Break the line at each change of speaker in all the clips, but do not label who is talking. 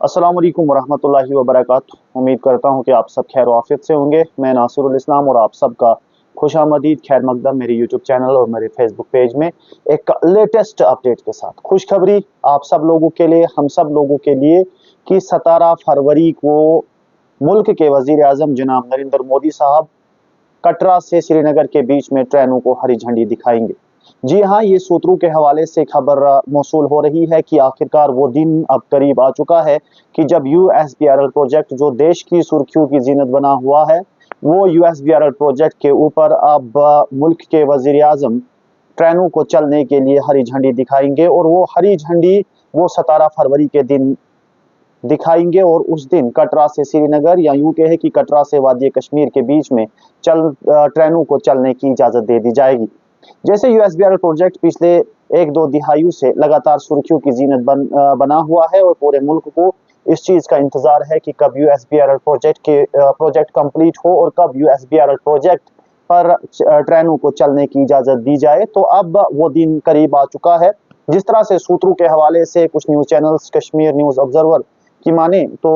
अस्सलाम वालेकुम वरहमतुल्लाहि वबरकातुहू। उम्मीद करता हूँ कि आप सब खैर आफियत से होंगे। मैं नासिरुल इस्लाम और आप सबका खुशामदीद खैर मकदम मेरे यूट्यूब चैनल और मेरे फेसबुक पेज में एक लेटेस्ट अपडेट के साथ। खुशखबरी आप सब लोगों के लिए, हम सब लोगों के लिए कि 17 फरवरी को मुल्क के वजीर आजम जनाब नरेंद्र मोदी साहब कटरा से श्रीनगर के बीच में ट्रेनों को हरी झंडी दिखाएंगे। जी हाँ, ये सूत्रों के हवाले से खबर मौसूल हो रही है कि आखिरकार वो दिन अब करीब आ चुका है कि जब यूएसबीआरएल प्रोजेक्ट जो देश की सुर्खियों की जीनत बना हुआ है, वो यूएसबीआरएल प्रोजेक्ट के ऊपर अब मुल्क के वजीर आजम ट्रेनों को चलने के लिए हरी झंडी दिखाएंगे। और वो हरी झंडी वो 17 फरवरी के दिन दिखाएंगे और उस दिन कटरा से श्रीनगर या यूं कहे कि कटरा से वादी कश्मीर के बीच में ट्रेनों को चलने की इजाजत दे दी जाएगी। जैसे यूएसबीआरएल प्रोजेक्ट पिछले एक दो दिहाइयों से लगातार सुर्खियों की जीनत बना हुआ है और पूरे मुल्क को इस चीज का इंतजार है कि कब यूएसबीआरएल प्रोजेक्ट कंप्लीट हो और कब यूएसबीआरएल प्रोजेक्ट पर ट्रेनों को चलने की इजाजत दी जाए। तो अब वो दिन करीब आ चुका है। जिस तरह से सूत्रों के हवाले से कुछ news channels Kashmir news observer की माने तो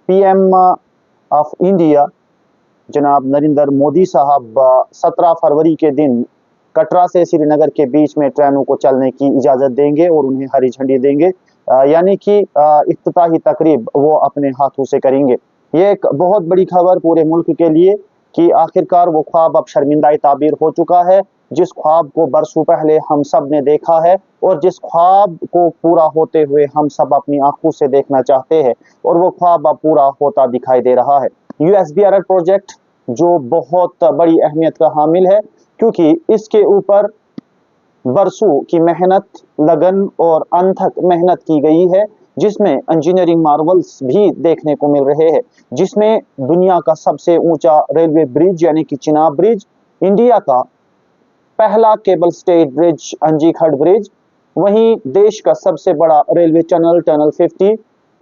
पीएम ऑफ इंडिया जनाब नरेंद्र मोदी साहब 17 फरवरी के दिन कटरा से श्रीनगर के बीच में ट्रेनों को चलने की इजाजत देंगे और उन्हें हरी झंडी देंगे, यानी कि इफ्तिताही तकरीब वो अपने हाथों से करेंगे। ये एक बहुत बड़ी खबर पूरे मुल्क के लिए कि आखिरकार वो ख्वाब अब शर्मिंदा ताबीर हो चुका है, जिस ख्वाब को बरसों पहले हम सब ने देखा है और जिस ख्वाब को पूरा होते हुए हम सब अपनी आंखों से देखना चाहते हैं, और वो ख्वाब अब पूरा होता दिखाई दे रहा है। यूएसबीआरएल प्रोजेक्ट जो बहुत बड़ी अहमियत का हामिल है, क्योंकि इसके ऊपर बरसों की मेहनत, लगन और अनथक मेहनत की गई है, जिसमें इंजीनियरिंग मार्वल्स भी देखने को मिल रहे हैं, जिसमें दुनिया का सबसे ऊंचा रेलवे ब्रिज यानी कि चिनाब ब्रिज, इंडिया का पहला केबल स्टेट ब्रिज अंजीखड़ ब्रिज, वहीं देश का सबसे बड़ा रेलवे टनल टनल 50,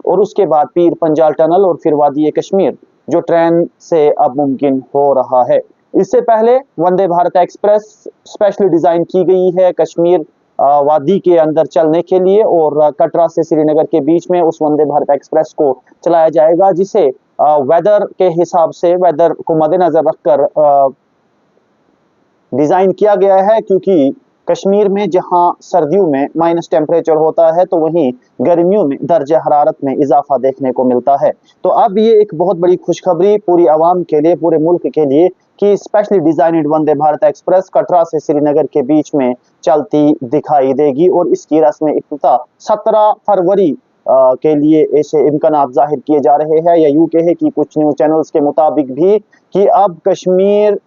और उसके बाद पीर पंजाल टनल और फिर वादी कश्मीर जो ट्रेन से अब मुमकिन हो रहा है। इससे पहले Vande Bharat express specially design की गई है कश्मीर वादी के अंदर चलने के लिए, और कटरा से श्रीनगर के बीच में उस वंदे भारत एक्सप्रेस को चलाया जाएगा, जिसे वेदर के हिसाब से, वेदर को मद्देनजर रखकर डिजाइन किया गया है, क्योंकि कश्मीर में जहां सर्दियों में माइनस टेम्परेचर होता है तो वहीं गर्मियों में दर्जा हरारत में इजाफा देखने को मिलता है। तो अब ये एक बहुत बड़ी खुशखबरी पूरी आवाम के लिए, पूरे मुल्क के लिए कि specially designed Vande Bharat express Katra से श्रीनगर के बीच में चलती दिखाई देगी और इसकी रस्म इफ्तिताह 17 फरवरी के लिए ऐसे इम्कान जाहिर किए जा रहे हैं, या यूं कहे कि कुछ न्यूज चैनल्स के मुताबिक भी कि अब कश्मीर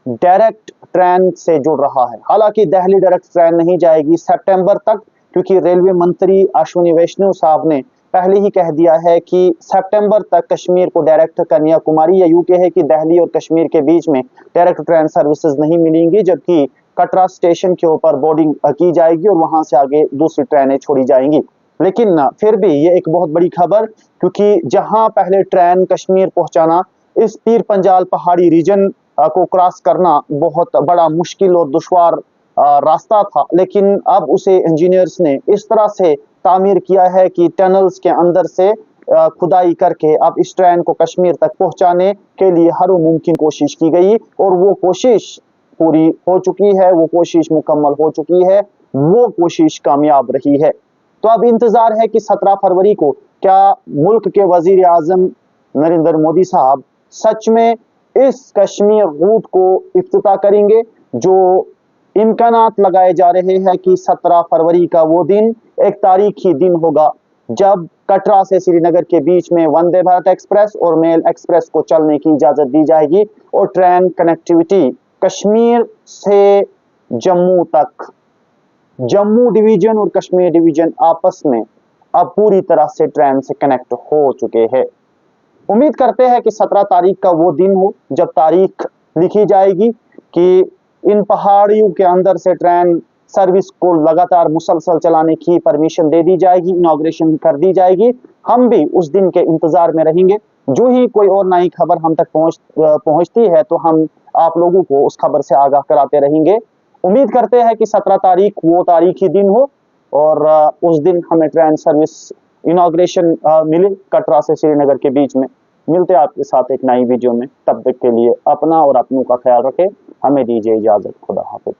डायरेक्ट ट्रेन से जुड़ रहा है। हालांकि दिल्ली डायरेक्ट ट्रेन नहीं जाएगी सितंबर तक, क्योंकि रेलवे मंत्री अश्विनी वैष्णव साहब ने पहले ही कह दिया है कि सितंबर तक कश्मीर को डायरेक्ट कन्याकुमारी या यूके है कि दिल्ली और कश्मीर के बीच में डायरेक्ट ट्रेन सर्विसेज नहीं मिलेंगी, जबकि कटरा स्टेशन के ऊपर बोर्डिंग की जाएगी और वहां से आगे दूसरी ट्रेनें छोड़ी जाएंगी। लेकिन फिर भी ये एक बहुत बड़ी खबर, क्योंकि जहां पहले ट्रेन कश्मीर पहुंचाना इस पीर पंजाल पहाड़ी रीजन को क्रॉस करना बहुत बड़ा मुश्किल और दुश्वार रास्ता था, लेकिन अब उसे इंजीनियर्स ने इस तरह से तामीर किया है कि टनल्स के अंदर से खुदाई करके अब इस ट्रेन को कश्मीर तक पहुंचाने के लिए हर मुमकिन कोशिश की गई और वो कोशिश पूरी हो चुकी है, वो कोशिश मुकम्मल हो चुकी है, वो कोशिश कामयाब रही है। तो अब इंतजार है कि 17 फरवरी को क्या मुल्क के वजीर आजम नरेंद्र मोदी साहब सच में इस कश्मीर रूट को इफ्तिताह करेंगे। जो इम्कानात लगाए जा रहे हैं कि 17 फरवरी का वो दिन एक तारीखी दिन होगा जब कटरा से श्रीनगर के बीच में वंदे भारत एक्सप्रेस और मेल एक्सप्रेस को चलने की इजाजत दी जाएगी और ट्रेन कनेक्टिविटी कश्मीर से जम्मू तक, जम्मू डिवीजन और कश्मीर डिवीजन आपस में अब पूरी तरह से ट्रेन से कनेक्ट हो चुके हैं। उम्मीद करते हैं कि 17 तारीख का वो दिन हो जब तारीख लिखी जाएगी कि इन पहाड़ियों के अंदर से ट्रेन सर्विस को लगातार मुसलसल चलाने की परमिशन दे दी जाएगी, इनॉग्रेशन कर दी जाएगी। हम भी उस दिन के इंतजार में रहेंगे। जो ही कोई और नई खबर हम तक पहुंचती है तो हम आप लोगों को उस खबर से आगाह कराते रहेंगे। उम्मीद करते हैं कि 17 तारीख वो तारीखी दिन हो और उस दिन हमें ट्रेन सर्विस इनॉग्रेशन मिले कटरा से श्रीनगर के बीच में। मिलते हैं आपके साथ एक नई वीडियो में, तब तक के लिए अपना और अपनों का ख्याल रखें। हमें दीजिए इजाजत। खुदा हाफिज।